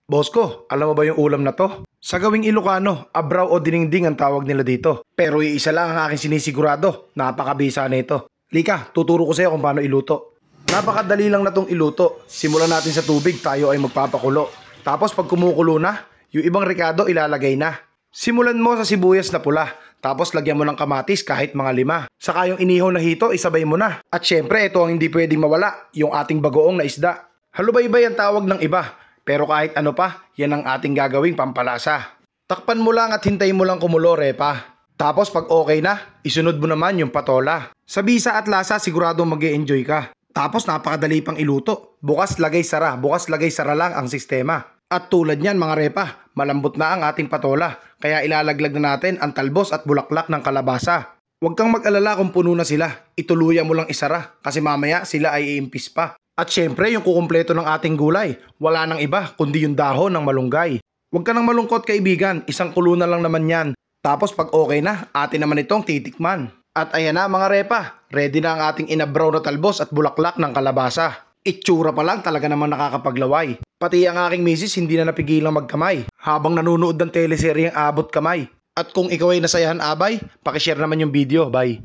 Boss ko, alam mo ba yung ulam na to? Sa gawing Ilocano, abraw o diningding ang tawag nila dito. Pero iisa lang ang aking sinisigurado, napakabisa nito. Lika, tuturo ko sa iyo kung paano iluto. Napakadali lang na tong iluto. Simulan natin sa tubig, tayo ay magpapakulo. Tapos pag kumukulo na, yung ibang rekado ilalagay na. Simulan mo sa sibuyas na pula. Tapos lagyan mo ng kamatis kahit mga 5. Saka yung inihaw na hito, isabay mo na. At syempre, ito ang hindi pwedeng mawala, yung ating bagoong na isda. Halubaybay ang tawag ng iba. Pero kahit ano pa, yan ang ating gagawing pampalasa. Takpan mo lang at hintayin mo lang kumulo, repa. Tapos pag okay na, isunod mo naman yung patola. Sa bisa at lasa, siguradong mag-e-enjoy ka. Tapos napakadali pang iluto. Bukas lagay sara lang ang sistema. At tulad niyan mga repa, malambot na ang ating patola. Kaya ilalaglag na natin ang talbos at bulaklak ng kalabasa. Huwag kang mag-alala kung puno na sila. Ituluyan mo lang isara kasi mamaya sila ay iimpis pa. At syempre yung kukumpleto ng ating gulay, wala nang iba kundi yung dahon ng malunggay. Huwag ka nang malungkot kaibigan, isang kulo na lang naman yan. Tapos pag okay na, atin naman itong titikman. At ayan na mga repa, ready na ang ating inabraw na talbos at bulaklak ng kalabasa. Itsura pa lang talaga naman nakakapaglaway. Pati ang aking misis hindi na napigilang magkamay habang nanonood ng teleseryeng Abot Kamay. At kung ikaw ay nasayahan abay, pakishare naman yung video, bye.